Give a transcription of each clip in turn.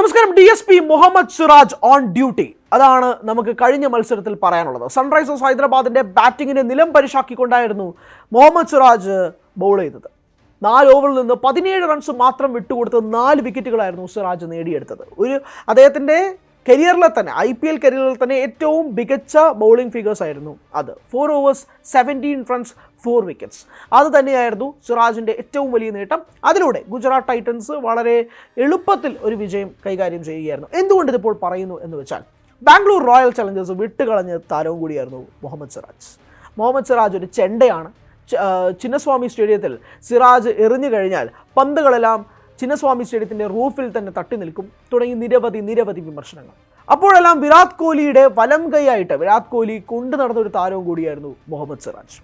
നമസ്കാരം. DSP Mohammed Siraj on duty. അതാണ് നമുക്ക് കഴിഞ്ഞ മത്സരത്തിൽ പറയാനുള്ളത്. സൺറൈസേഴ്സ് ഹൈദരാബാദിന്റെ ബാറ്റിങ്ങിനെ നിലം പരിശാക്കിക്കൊണ്ടായിരുന്നു മുഹമ്മദ് സിറാജ് ബൗൾ ചെയ്തത്. 4 ഓവറിൽ നിന്ന് 17 റൺസ് മാത്രം വിട്ടുകൊടുത്ത് 4 വിക്കറ്റുകളായിരുന്നു സിറാജ് നേടിയെടുത്തത്. അദ്ദേഹത്തിൻ്റെ കരിയറിലെ തന്നെ IPL കരിയറിൽ തന്നെ ഏറ്റവും മികച്ച ബൗളിംഗ് ഫിഗേഴ്സ് ആയിരുന്നു അത്. 4 ഓവേഴ്സ് 17 റൺസ് 4 വിക്കറ്റ്സ്. അത് തന്നെയായിരുന്നു സിറാജിൻ്റെ ഏറ്റവും വലിയ നേട്ടം. അതിലൂടെ ഗുജറാത്ത് ടൈറ്റൻസ് വളരെ എളുപ്പത്തിൽ ഒരു വിജയം കൈകാര്യം ചെയ്യുകയായിരുന്നു. എന്തുകൊണ്ട് ഇതിപ്പോൾ പറയുന്നു എന്ന് വെച്ചാൽ, ബാംഗ്ലൂർ റോയൽ ചലഞ്ചേഴ്സ് വിട്ടുകളഞ്ഞ താരവും കൂടിയായിരുന്നു മുഹമ്മദ് സിറാജ്. മുഹമ്മദ് സിറാജ് ഒരു ചെണ്ടയാണ്. ചിന്നസ്വാമി സ്റ്റേഡിയത്തിൽ സിറാജ് എറിഞ്ഞു കഴിഞ്ഞാൽ പന്തുകളെല്ലാം ചിന്നസ്വാമി സ്റ്റേഡിയത്തിൻ്റെ റൂഫിൽ തന്നെ തട്ടി നിൽക്കും തുടങ്ങി നിരവധി വിമർശനങ്ങൾ. അപ്പോഴെല്ലാം വിരാട് കോഹ്ലിയുടെ വലം കൈയായിട്ട് വിരാട് കോഹ്ലി കൊണ്ടു നടന്ന ഒരു താരവും കൂടിയായിരുന്നു മുഹമ്മദ് സിറാജ്.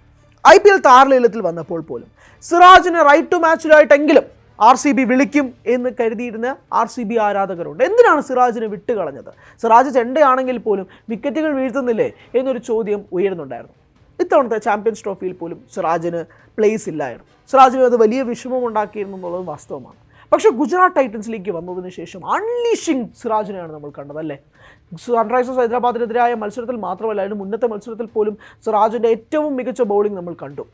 IPL താരലേലത്തിൽ വന്നപ്പോൾ പോലും സിറാജിനെ റൈറ്റ് ടു മാച്ചിലായിട്ടെങ്കിലും RCB വിളിക്കും എന്ന് കരുതിയിരുന്ന RCB ആരാധകരുണ്ട്. എന്തിനാണ് സിറാജിനെ വിട്ടുകളഞ്ഞത്? സിറാജ് ചെണ്ടയാണെങ്കിൽ പോലും വിക്കറ്റുകൾ വീഴ്ത്തുന്നില്ലേ എന്നൊരു ചോദ്യം ഉയരുന്നുണ്ടായിരുന്നു. ഇത്തവണത്തെ ചാമ്പ്യൻസ് ട്രോഫിയിൽ പോലും സിറാജിന് പ്ലേസ് ഇല്ലായിരുന്നു. സിറാജിന് അത് വലിയ വിഷമം ഉണ്ടാക്കിയിരുന്നു എന്നുള്ളത് വാസ്തവമാണ്. പക്ഷേ ഗുജറാത്ത് ടൈറ്റൻസിലേക്ക് വന്നതിന് ശേഷം അൺലീഷിംഗ് സിറാജിനെയാണ് നമ്മൾ കണ്ടത്, അല്ലേ? സൺറൈസേഴ്സ് ഹൈദരാബാദിനെതിരായ മത്സരത്തിൽ മാത്രമല്ല, അതിന് മുന്നത്തെ മത്സരത്തിൽ പോലും സിറാജിൻ്റെ ഏറ്റവും മികച്ച ബൗളിംഗ് നമ്മൾ കണ്ടു.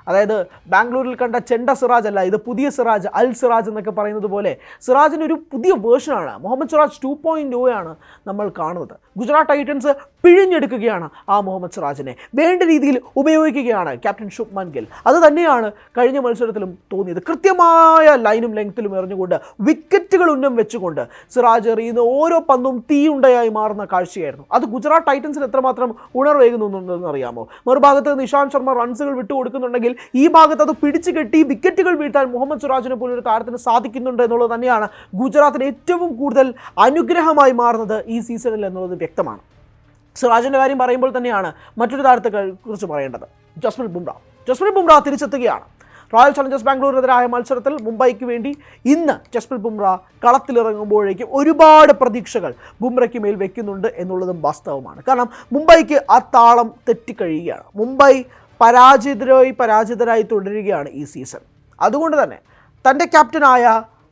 അതായത് ബാംഗ്ലൂരിൽ കണ്ട ചെണ്ട സിറാജ് അല്ല, ഇത് പുതിയ സിറാജ്, അൽ സിറാജ് എന്നൊക്കെ പറയുന്നത് പോലെ സിറാജിൻ്റെ ഒരു പുതിയ വേർഷനാണ്. മുഹമ്മദ് സിറാജ് 2.0 ആണ് നമ്മൾ കാണുന്നത്. ഗുജറാത്ത് ടൈറ്റൻസ് പിഴിഞ്ഞെടുക്കുകയാണ് ആ മുഹമ്മദ് സിറാജിനെ, വേണ്ട രീതിയിൽ ഉപയോഗിക്കുകയാണ് ക്യാപ്റ്റൻ ശുഭ്മാൻ ഗിൽ. അത് തന്നെയാണ് കഴിഞ്ഞ മത്സരത്തിലും തോന്നിയത്. കൃത്യമായ ലൈനും ലെങ്ത്തിലും എറിഞ്ഞുകൊണ്ട് വിക്കറ്റുകൾ ഉന്നം വെച്ചുകൊണ്ട് സിറാജ് എറിയുന്ന ഓരോ പന്തും തീയുണ്ടയായി മാറുന്ന കാഴ്ചയായിരുന്നു. അത് ഗുജറാത്ത് ടൈറ്റൻസിന് എത്രമാത്രം ഉണർവേകുന്നുണ്ടെന്ന് അറിയാമോ? മറുഭാഗത്ത് നിഷാന്ത് ശർമ്മ റൺസുകൾ വിട്ടുകൊടുക്കുന്നുണ്ടെങ്കിൽ ഈ ഭാഗത്ത് അത് പിടിച്ചു കെട്ടി വിക്കറ്റുകൾ വീഴ്ത്താൻ മുഹമ്മദ് സിറാജിനെ പോലൊരു താരത്തിന് സാധിക്കുന്നുണ്ട് എന്നുള്ളത് തന്നെയാണ് ഗുജറാത്തിന് ഏറ്റവും കൂടുതൽ അനുഗ്രഹമായി മാറുന്നത് ഈ സീസണിൽ എന്നുള്ളത് വ്യക്തമാണ്. സിറാജിൻ്റെ കാര്യം പറയുമ്പോൾ തന്നെയാണ് മറ്റൊരു താരത്തെ കുറിച്ച് പറയേണ്ടത്, ജസ്പ്രീത് ബുംറ തിരിച്ചെത്തുകയാണ്. റോയൽ ചലഞ്ചേഴ്സ് ബാംഗ്ലൂരിനെതിരായ മത്സരത്തിൽ മുംബൈക്ക് വേണ്ടി ഇന്ന് ജസ്പ്രീത് ബുംറ കളത്തിലിറങ്ങുമ്പോഴേക്കും ഒരുപാട് പ്രതീക്ഷകൾ ബുംറയ്ക്ക് മേൽ വെക്കുന്നുണ്ട് എന്നുള്ളതും വാസ്തവമാണ്. കാരണം മുംബൈക്ക് ആ താളം തെറ്റിക്കഴിയുകയാണ്. മുംബൈ പരാജിതരായി തുടരുകയാണ് ഈ സീസൺ. അതുകൊണ്ട് തന്നെ തൻ്റെ ക്യാപ്റ്റനായ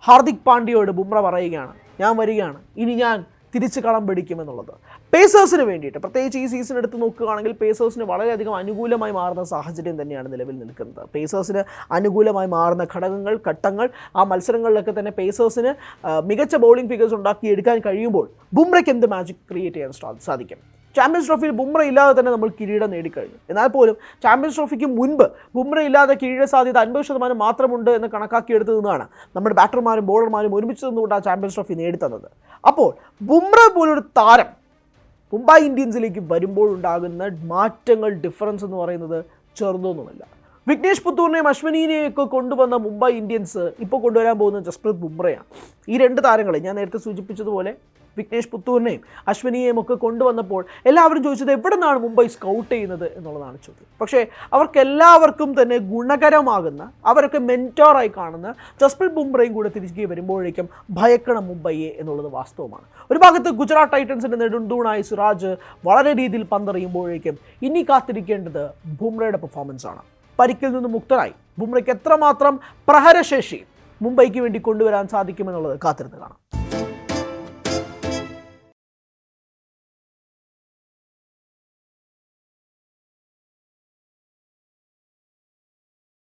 ഹാർദിക് പാണ്ഡ്യയോട് ബുംറ പറയുകയാണ്, ഞാൻ വരികയാണ്, ഇനി ഞാൻ തിരിച്ച് കളം പിടിക്കുമെന്നുള്ളത്. പേസേഴ്സിന് വേണ്ടിയിട്ട് പ്രത്യേകിച്ച് ഈ സീസൺ എടുത്ത് നോക്കുകയാണെങ്കിൽ പേസേഴ്സിന് വളരെയധികം അനുകൂലമായി മാറുന്ന സാഹചര്യം തന്നെയാണ് നിലവിൽ നിൽക്കുന്നത്. പേസേഴ്സിന് അനുകൂലമായി മാറുന്ന ഘട്ടങ്ങൾ ആ മത്സരങ്ങളിലൊക്കെ തന്നെ പേസേഴ്സിന് മികച്ച ബൗളിംഗ് ഫിഗേഴ്സ് ഉണ്ടാക്കിയെടുക്കാൻ കഴിയുമ്പോൾ ബുംറയ്ക്ക് എന്ത് മാജിക് ക്രിയേറ്റ് ചെയ്യാൻ സാധിക്കും? ചാമ്പ്യൻസ് ട്രോഫിയിൽ ബുംറ ഇല്ലാതെ തന്നെ നമ്മൾ കിരീടം നേടിക്കഴിഞ്ഞു. എന്നാൽ പോലും ചാമ്പ്യൻസ് ട്രോഫിക്ക് മുൻപ് ബുംറ ഇല്ലാതെ കിരീട സാധ്യത 50% മാത്രമുണ്ട് എന്ന് കണക്കാക്കിയെടുത്തു നിന്നാണ് നമ്മുടെ ബാറ്റർമാരും ബോളർമാരും ഒരുമിച്ച് നിന്നുകൊണ്ട് ആ ചാമ്പ്യൻസ് ട്രോഫി നേടിത്തന്നത്. അപ്പോൾ ബുംറ പോലൊരു താരം മുംബൈ ഇന്ത്യൻസിലേക്ക് വരുമ്പോഴുണ്ടാകുന്ന മാറ്റങ്ങൾ, ഡിഫറൻസ് എന്ന് പറയുന്നത് ചെറുതൊന്നുമല്ല. വിഘ്നേഷ് പുത്തൂറിനെയും അശ്വനിയെയൊക്കെ കൊണ്ടുവന്ന മുംബൈ ഇന്ത്യൻസ് ഇപ്പോൾ കൊണ്ടുവരാൻ പോകുന്ന ജസ്പ്രീത് ബുംറയാണ്. ഈ 2 താരങ്ങളെ ഞാൻ നേരത്തെ സൂചിപ്പിച്ചതുപോലെ വിഘ്നേഷ് പുത്തൂറിനെയും അശ്വനിയെയും ഒക്കെ കൊണ്ടുവന്നപ്പോൾ എല്ലാവരും ചോദിച്ചത് എവിടെ നിന്നാണ് മുംബൈ സ്കൗട്ട് ചെയ്യുന്നത് എന്നുള്ളതാണ് ചോദ്യം. പക്ഷേ അവർക്കെല്ലാവർക്കും തന്നെ ഗുണകരമാകുന്ന, അവരൊക്കെ മെൻറ്റോറായി കാണുന്ന ജസ്പ്രീത് ബുംറയും കൂടെ തിരികെ വരുമ്പോഴേക്കും ഭയക്കണം മുംബൈയെ എന്നുള്ളത് വാസ്തവമാണ്. ഒരു ഭാഗത്ത് ഗുജറാത്ത് ടൈറ്റൻസിൻ്റെ നെടുന്തൂണായി സിറാജ് വളരെ രീതിയിൽ പന്തെറിയുമ്പോഴേക്കും ഇനി കാത്തിരിക്കേണ്ടത് ബുംറയുടെ പെർഫോമൻസ് ആണ്. പരിക്കിൽ നിന്ന് മുക്തനായി ബുംറയ്ക്ക് എത്രമാത്രം പ്രഹരശേഷി മുംബൈക്ക് വേണ്ടി കൊണ്ടുവരാൻ സാധിക്കുമെന്നുള്ളത് കാത്തിരുന്ന് കാണാം.